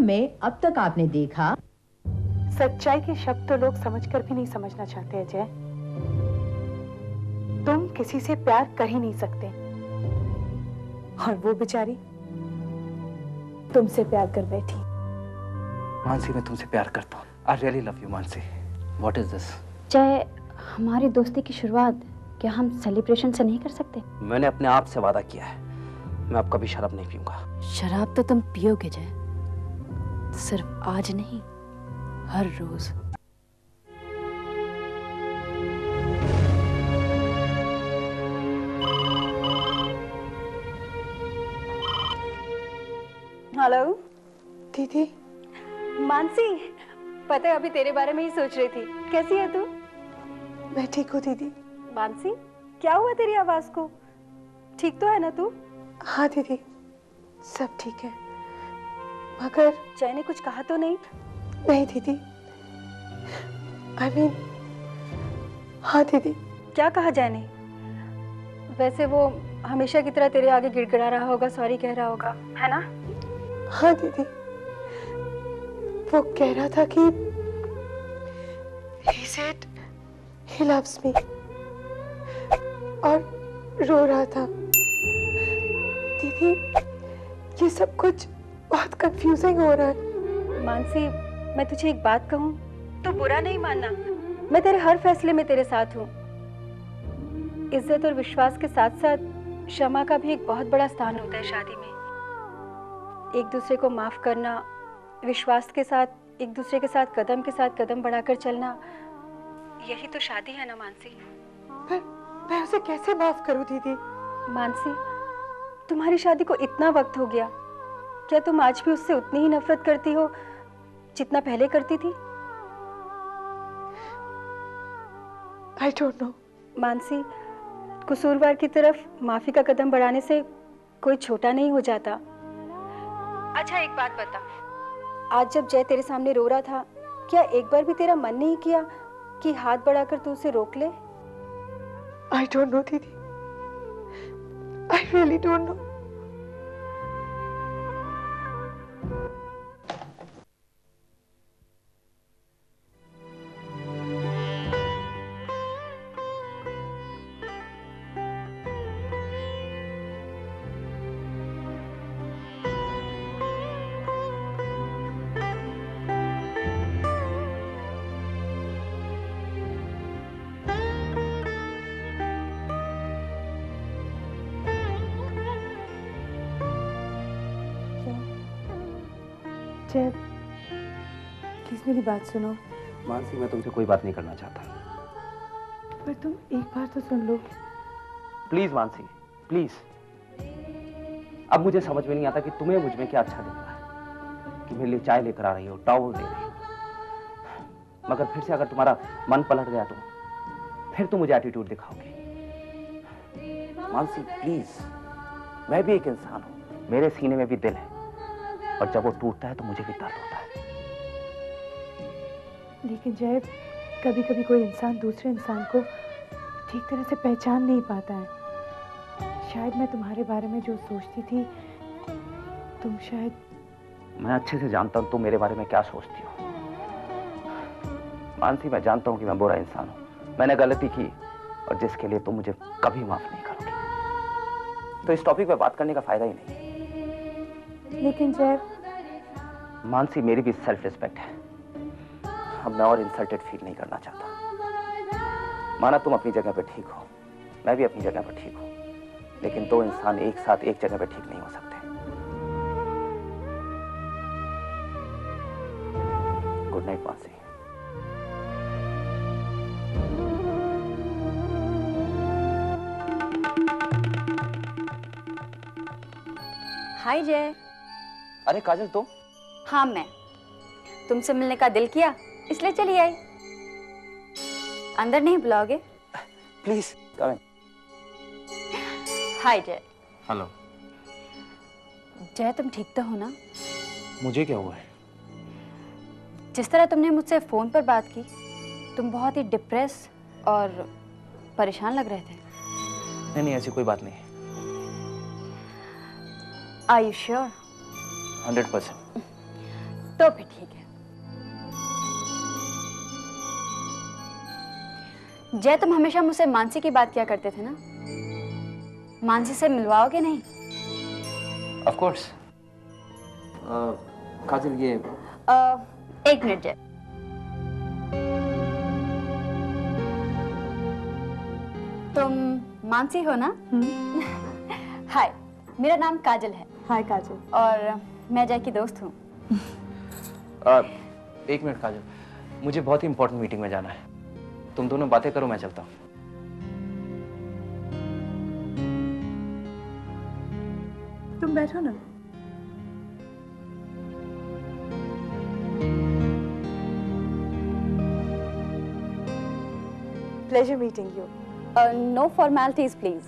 में अब तक आपने देखा। सच्चाई के शब्द तो लोग समझकर भी नहीं समझना चाहते अजय। तुम किसी से प्यार कर ही नहीं सकते और वो बेचारी तुमसे प्यार कर बैठी। मानसी, मैं तुमसे प्यार करता हूँ। I really love you Mansi. What is this? चाहे हमारी दोस्ती की शुरुआत क्या हम सेलिब्रेशन से नहीं कर सकते? मैंने अपने आप से वादा किया है, मैं अब कभी शराब नहीं पीऊंगा। शराब तो तुम पियोगे जय, सिर्फ आज नहीं, हर रोज। हेलो दीदी। मानसी, पता है अभी तेरे बारे में ही सोच रही थी। कैसी है तू? मैं ठीक हूँ दीदी। मानसी, क्या हुआ तेरी आवाज को? ठीक तो है ना तू? हाँ दीदी, सब ठीक है, मगर जय ने कुछ कहा तो नहीं? नहीं दीदी, हाँ दीदी। क्या कहा जय ने? वैसे वो हमेशा की तरह तेरे आगे गिड़गिड़ा रहा होगा, सॉरी कह रहा होगा, है ना? हाँ दीदी, वो कह रहा था कि he said he loves me और रो रहा था। दीदी, ये सब कुछ बहुत कंफ्यूजिंग हो रहा है। मानसी, मैं तुझे एक बात कहूँ तो बुरा नहीं मानना। मैं तेरे हर फैसले में तेरे साथ हूँ। इज्जत और विश्वास के साथ साथ क्षमा का भी एक बहुत बड़ा स्थान होता है शादी में। एक दूसरे को माफ करना, विश्वास के साथ एक दूसरे के साथ कदम बढ़ाकर चलना, यही तो शादी है ना मानसी? पर मैं उसे कैसे माफ करूं दीदी? मानसी, तुम्हारी शादी को इतना वक्त हो गया, क्या तुम आज भी उससे उतनी ही नफरत करती हो जितना पहले करती थी? I don't know। मानसी, कसूरवार की तरफ माफी का कदम बढ़ाने से कोई छोटा नहीं हो जाता। अच्छा एक बात बता, आज जब जय तेरे सामने रो रहा था, क्या एक बार भी तेरा मन नहीं किया कि हाथ बढ़ाकर तू उसे रोक ले? I don't know दीदी, I really don't know। जय, प्लीज मेरी बात सुनो। मानसी, मैं तुमसे कोई बात नहीं करना चाहता। पर तुम एक बार तो सुन लो। Please Mansi, please. अब मुझे समझ में नहीं आता कि तुम्हें मुझ में क्या अच्छा दिख रहा है कि मेरे लिए चाय लेकर आ रही हो, टॉवल दे रही हो, मगर फिर से अगर तुम्हारा मन पलट गया तो फिर तुम मुझे एटीट्यूड दिखाओगे। मानसी प्लीज, मैं भी एक इंसान हूं, मेरे सीने में भी दिल है, और जब वो टूटता है तो मुझे भी दर्द होता है। लेकिन जय, कभी कभी कोई इंसान दूसरे इंसान को ठीक तरह से पहचान नहीं पाता है। शायद मैं तुम्हारे बारे में जो सोचती थी, तुम शायद। मैं अच्छे से जानता हूं तुम मेरे बारे में क्या सोचती हो। मानसी, मैं जानता हूं कि मैं बुरा इंसान हूं, मैंने गलती की, और जिसके लिए तुम मुझे कभी माफ नहीं करोगे। तो इस टॉपिक पे बात करने का फायदा ही नहीं। लेकिन जय। मानसी, मेरी भी सेल्फ रिस्पेक्ट है। अब मैं और इंसल्टेड फील नहीं करना चाहता। माना तुम अपनी जगह पे ठीक हो, मैं भी अपनी जगह पे ठीक हूं, लेकिन दो इंसान एक साथ एक जगह पे ठीक नहीं हो सकते। Good night Mansi. हाय जय। अरे काजल, तुम? हाँ मैं, तुमसे मिलने का दिल किया इसलिए चली आई। अंदर नहीं बुलाओगे? प्लीज कम इन। हाय जय। हेलो। जय, तुम ठीक तो हो ना? मुझे क्या हुआ है? जिस तरह तुमने मुझसे फोन पर बात की, तुम बहुत ही डिप्रेस और परेशान लग रहे थे। नहीं, ऐसी कोई बात नहीं। Are you sure? 100%। तो फिर ठीक है। जय, तुम हमेशा मुझसे मानसी की बात किया करते थे ना, मानसी से मिलवाओगे नहीं? Of course. काजल, ये एक मिनट जय। तुम मानसी हो ना? हाय, मेरा नाम काजल है। हाय काजल। और मैं जय की दोस्त हूँ। एक मिनट काजल, मुझे बहुत ही इंपॉर्टेंट मीटिंग में जाना है। तुम दोनों बातें करो, मैं चलता हूँ। तुम बैठो ना। Pleasure meeting you. No formalities please.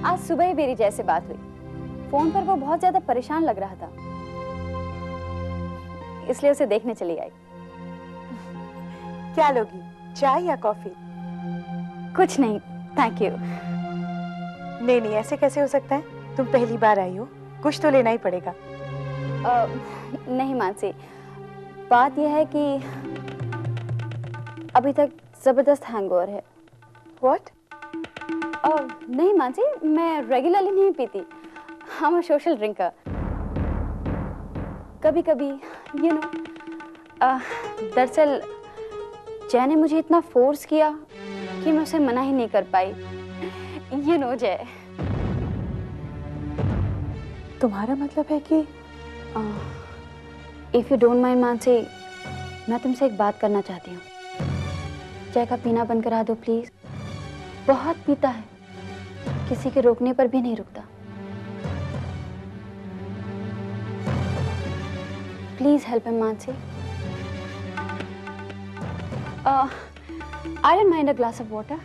आज सुबह ही मेरी जय से बात हुई। फोन पर वो बहुत ज्यादा परेशान लग रहा था, इसलिए उसे देखने चली आई। क्या लोगी, चाय या कॉफी? कुछ नहीं, थैंक यू। नहीं नहीं, ऐसे कैसे हो सकता है? तुम पहली बार आई हो, कुछ तो लेना ही पड़ेगा। नहीं मानसी, बात यह है कि अभी तक जबरदस्त हैंगओवर है। व्हाट? नहीं मानसी, मैं रेगुलरली नहीं पीती। I'm a social drinker. कभी कभी यू नो। दरअसल जय ने मुझे इतना फोर्स किया कि मैं उसे मना ही नहीं कर पाई। यू नो जय। तुम्हारा मतलब है कि if you don't mind Mansi, मैं तुमसे एक बात करना चाहती हूँ। जय का पीना बंद करा दो प्लीज। बहुत पीता है, किसी के रोकने पर भी नहीं रुकता। Please help him Mansi. I don't mind a glass of water.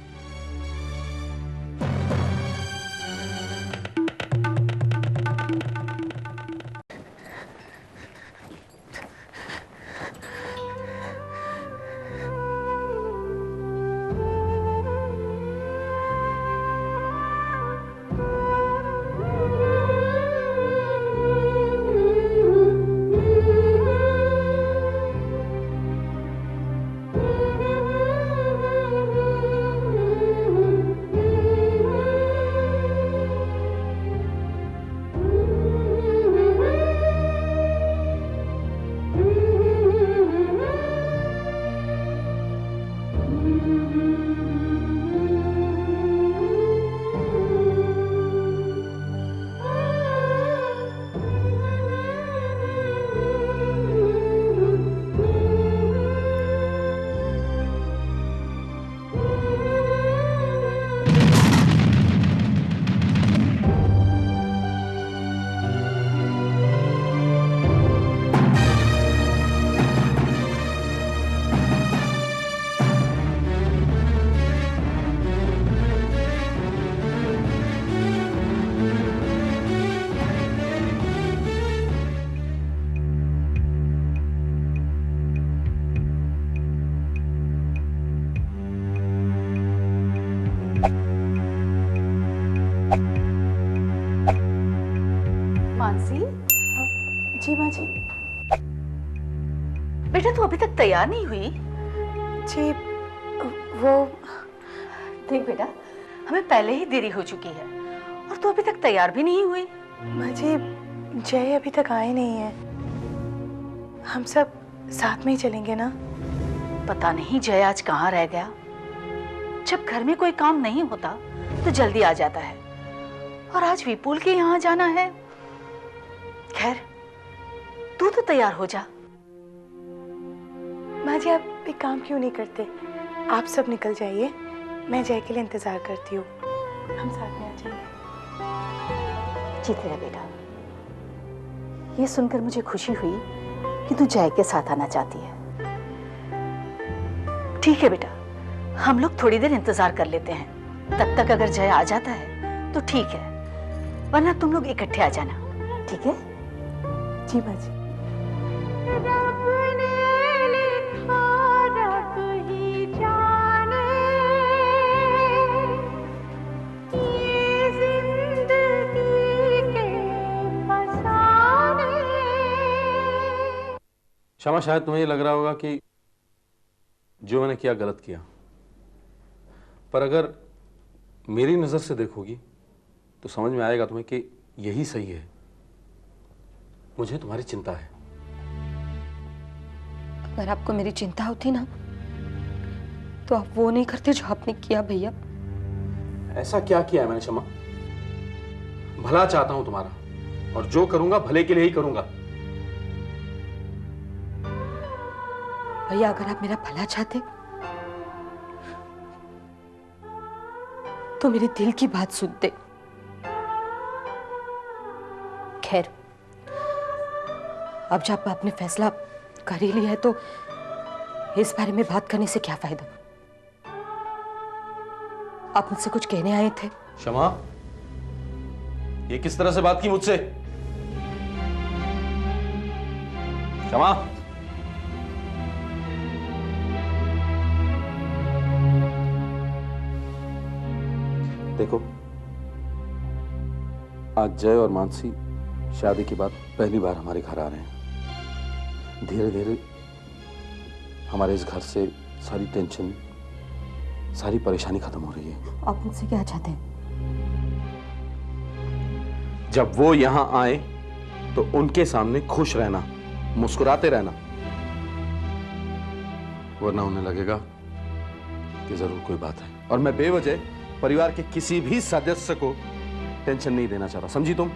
Mansi, जी माँ जी। बेटा तू अभी तक तैयार नहीं हुई? जी वो देख बेटा, हमें पहले ही देरी हो चुकी है और तू अभी तक तैयार भी नहीं हुई। माँ जी, जय अभी तक आए नहीं है। हम सब साथ में ही चलेंगे ना? पता नहीं जय आज कहाँ रह गया। जब घर में कोई काम नहीं होता तो जल्दी आ जाता है, और आज विपुल के यहाँ जाना है। खैर, तू तो तैयार हो जा। माँ जी, आप एक काम क्यों नहीं करते? आप सब निकल जाइए, मैं जय के लिए इंतजार करती हूँ। हम साथ में आ जाएंगे। जीत रहा बेटा, ये सुनकर मुझे खुशी हुई कि तू जय के साथ आना चाहती है। ठीक है बेटा, हम लोग थोड़ी देर इंतजार कर लेते हैं। तब तक अगर जय आ जाता है तो ठीक है, वरना तुम लोग इकट्ठे आ जाना। ठीक है? जी माँ जी। क्षमा, शायद तुम्हें ये लग रहा होगा कि जो मैंने किया गलत किया, पर अगर मेरी नजर से देखोगी तो समझ में आएगा तुम्हें कि यही सही है। मुझे तुम्हारी चिंता है। अगर आपको मेरी चिंता होती ना तो आप वो नहीं करते जो आपने किया भैया। ऐसा क्या किया है मैंने क्षमा? भला चाहता हूं तुम्हारा, और जो करूंगा भले के लिए ही करूंगा। भैया अगर आप मेरा भला चाहते तो मेरे दिल की बात सुनते। खैर, अब जब आपने फैसला कर ही लिया है तो इस बारे में बात करने से क्या फायदा। आप मुझसे कुछ कहने आए थे? क्षमा, ये किस तरह से बात की मुझसे? क्षमा, देखो, आज जय और मानसी शादी के बाद पहली बार हमारे घर आ रहे हैं। धीरे धीरे हमारे इस घर से सारी टेंशन, सारी परेशानी खत्म हो रही है। आप मुझसे क्या चाहते हैं? जब वो यहां आए तो उनके सामने खुश रहना, मुस्कुराते रहना, वरना उन्हें लगेगा कि जरूर कोई बात है। और मैं बेवजह परिवार के किसी भी सदस्य को टेंशन नहीं देना चाहता, समझी तुम?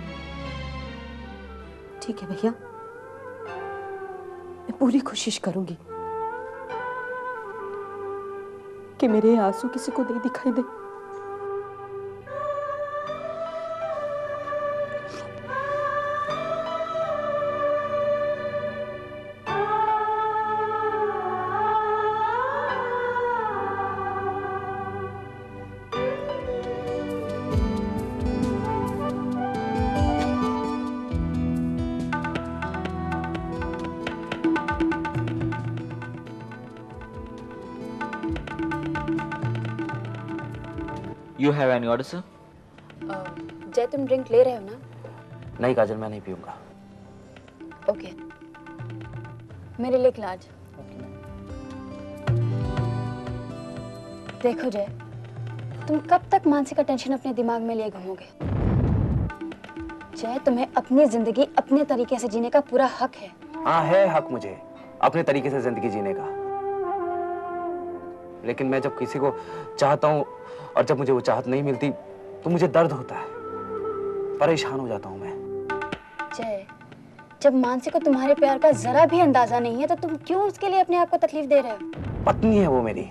ठीक है भैया, मैं पूरी कोशिश करूंगी कि मेरे आंसू किसी को नहीं दिखाई दे। You have any order, sir? जय, तुम ड्रिंक ले रहे हो ना? नहीं काजल, मैं नहीं पीऊंगा। ओके, मेरे लिए एक लार्ज। देखो जय, तुम कब तक मानसी का टेंशन अपने दिमाग में लिए घूमोगे? जय, तुम्हें अपनी जिंदगी अपने तरीके से जीने का पूरा हक है। हाँ, है हक मुझे अपने तरीके से जिंदगी जीने का, लेकिन मैं जब किसी को चाहता हूँ और जब मुझे वो चाहत नहीं मिलती तो मुझे दर्द होता है, परेशान हो जाता हूँ मैं। जय, जब मानसी को तुम्हारे प्यार का जरा भी अंदाजा नहीं है तो तुम क्यों उसके लिए अपने आप को तकलीफ दे रहे हो? पत्नी है वो मेरी।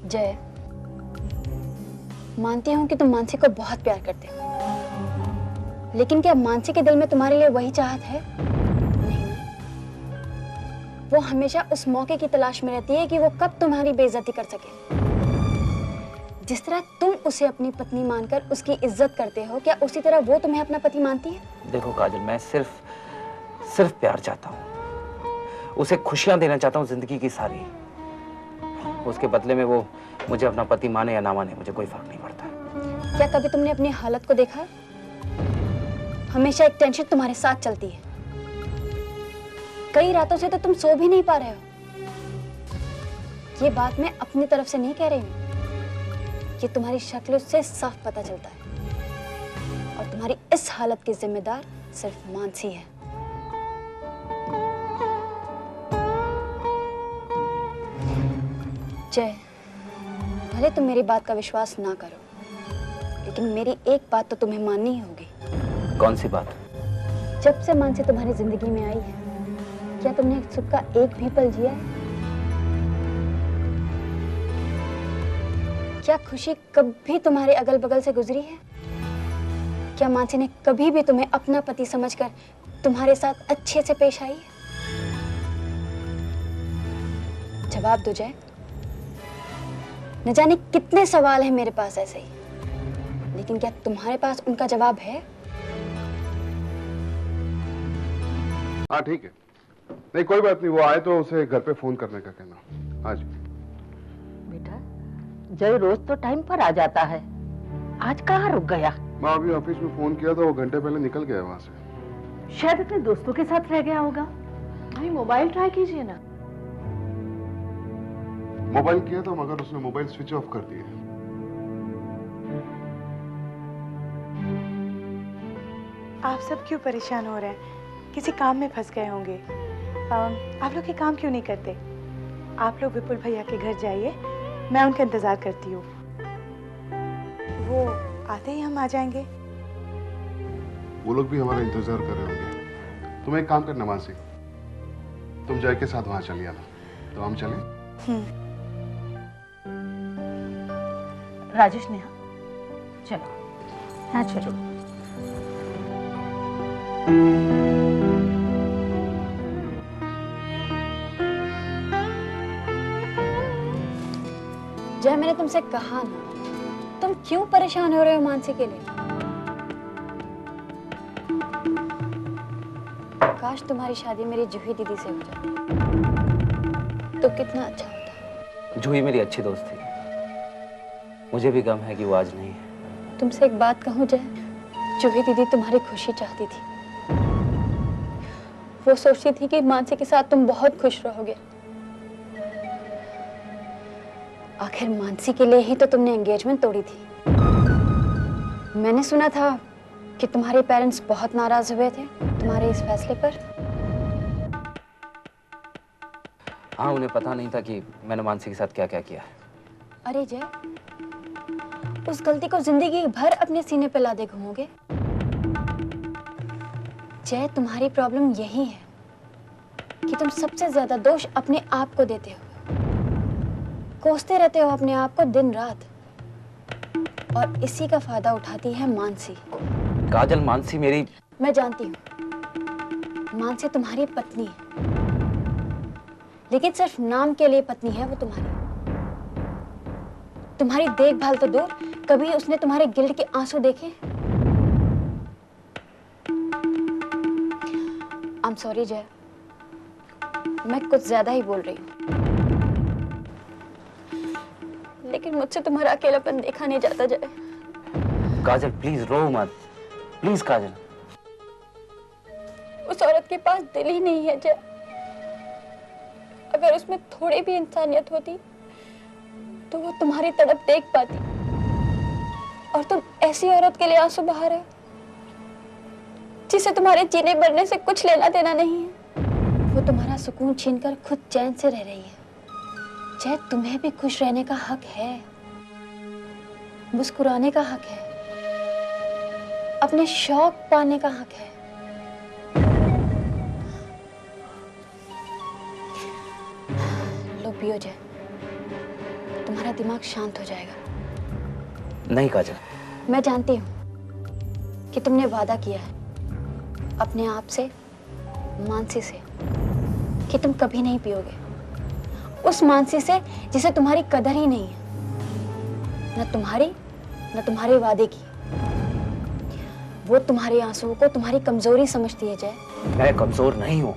जय, मानती हूं कि तुम मानसी को बहुत प्यार करते हो, लेकिन क्या मानसी के दिल में तुम्हारे लिए वही चाहत है? नहीं ना? वो हमेशा उस मौके की तलाश में रहती है कि वो कब तुम्हारी बेइज्जती कर सके। जिस तरह तुम उसे अपनी पत्नी मानकर उसकी इज्जत करते हो, क्या उसी तरह वो तुम्हें अपना पति मानती है? देखो काजल, मैं सिर्फ प्यार चाहता हूँ, उसे खुशियां देना चाहता हूँ जिंदगी की सारी। उसके बदले में वो मुझे अपना पति माने या ना माने, मुझे कोई फर्क नहीं पड़ता। क्या कभी तुमने अपनी हालत को देखा? हमेशा एक टेंशन तुम्हारे साथ चलती है। कई रातों से तो तुम सो भी नहीं पा रहे हो। ये बात मैं अपनी तरफ से नहीं कह रही हूँ, ये तुम्हारी शक्ल से साफ पता चलता है। और तुम्हारी इस हालत की जिम्मेदार सिर्फ मानसी है। जय, भले तुम मेरी बात का विश्वास ना करो, लेकिन मेरी एक बात तो तुम्हें माननी ही होगी। कौन सी बात? जब से मानसी तुम्हारी जिंदगी में आई है, क्या तुमने सुख का एक भी पल जिया है? क्या खुशी कभी तुम्हारे अगल बगल से गुजरी है? क्या मानसी ने कभी भी तुम्हें अपना पति समझकर तुम्हारे साथ अच्छे से पेश आई है? जवाब दो जय। न जाने कितने सवाल हैं मेरे पास ऐसे ही, लेकिन क्या तुम्हारे पास उनका जवाब है? हाँ ठीक है, नहीं कोई बात नहीं, वो आए तो उसे घर पे फोन करने का कहना। हाँ जी। बेटा जय रोज तो टाइम पर आ जाता है, आज कहाँ रुक गया? मैं अभी ऑफिस में फोन किया था, वो घंटे पहले निकल गया वहां से। शायद अपने दोस्तों के साथ रह गया होगा। भाई मोबाइल ट्राई कीजिए ना। मोबाइल किया था मगर उसने मोबाइल स्विच ऑफ कर दिया। आप सब क्यों परेशान हो रहे हैं? किसी काम में फंस गए होंगे। आप लोग ये काम क्यों नहीं करते? आप लोग विपुल भैया के घर जाइए, मैं उनका इंतजार करती हूँ। वो आते ही हम आ जाएंगे। वो लोग भी हमारा इंतजार कर रहे होंगे। तुम एक काम करना मानसी, तुम जय के साथ वहां चली आना, तो हम चलें। राजेश नेहा चलो। हाँ चलो। जय, मैंने तुमसे कहा ना, तुम क्यों परेशान हो रहे हो मानसी के लिए? काश तुम्हारी शादी मेरी जूही दीदी से हो जाती तो कितना अच्छा होता। जूही मेरी अच्छी दोस्त थी, मुझे भी गम है कि वो आज नहीं है। तुमसे एक बात कहूं जय, जूही दीदी तुम्हारी खुशी चाहती थी। वो सोचती थी कि मानसी के साथ तुम बहुत खुश रहोगे। आखिर मानसी के लिए ही तो तुमने एंगेजमेंट तोड़ी थी। मैंने सुना था कि तुम्हारे पेरेंट्स बहुत नाराज हुए थे तुम्हारे इस फैसले पर। हाँ, उन्हें पता नहीं था कि मैंने मानसी के साथ क्या क्या किया है। अरे जय, उस गलती को जिंदगी भर अपने सीने पे लादे घूमोगे? जय, तुम्हारी प्रॉब्लम यही है कि तुम सबसे ज्यादा दोष अपने आप को देते हो, कोसते रहते हो अपने आप को दिन रात, और इसी का फायदा उठाती है मानसी। काजल, मानसी मेरी... मैं जानती हूँ मानसी तुम्हारी पत्नी है, लेकिन सिर्फ नाम के लिए पत्नी है वो तुम्हारी। तुम्हारी देखभाल तो दूर, कभी उसने तुम्हारे गिल्ट के आंसू देखे? आई एम सॉरी जय, मैं कुछ ज्यादा ही बोल रही हूँ, लेकिन मुझसे तुम्हारा अकेलापन देखा नहीं जाता जय। काजल प्लीज रो मत, प्लीज काजल। उस औरत के पास दिल ही नहीं है जय। अगर उसमें थोड़ी भी इंसानियत होती तो वो तुम्हारी तड़प देख पाती, और तुम ऐसी औरत के लिए आंसू बहा रहे हो जिसे तुम्हारे जीने मरने से कुछ लेना देना नहीं है। वो तुम्हारा सुकून छीनकर खुद चैन से रह रही है। जय, तुम्हें भी खुश रहने का हक है, मुस्कुराने का हक है, अपने शौक पाने का हक है। लो पियो जय, तुम्हारा दिमाग शांत हो जाएगा। नहीं काजल, मैं जानती हूँ कि तुमने वादा किया है अपने आप से, मानसी से, कि तुम कभी नहीं पियोगे। उस मानसी से जिसे तुम्हारी कदर ही नहीं है, न तुम्हारी न तुम्हारे वादे की। वो तुम्हारे आंसुओं को तुम्हारी कमजोरी समझती है जय। मैं कमजोर नहीं हूँ,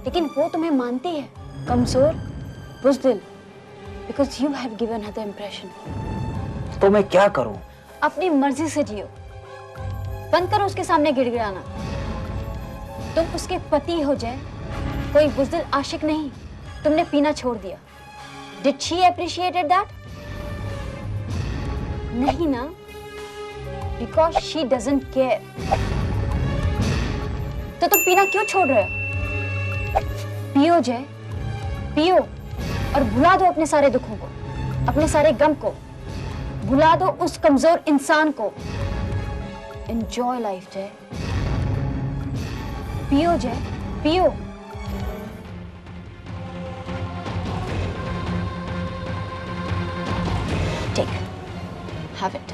लेकिन वो तुम्हें मानती है कमजोर, बुज़दिल, because you have given her the impression। तो मैं क्या करूँ? अपनी मर्जी से जियो, बंद करो उसके सामने गिड़गिड़ाना। तुम उसके पति हो जय, कोई बुज़दिल आशिक नहीं। तुमने पीना छोड़ दिया। Did she appreciated that? नहीं ना, because she doesn't care। तो तुम पीना क्यों छोड़ रहे हो? पियो जय, पियो, और भुला दो अपने सारे दुखों को, अपने सारे गम को, भुला दो उस कमजोर इंसान को। Enjoy life जय, पियो जय, पियो। Take, have it।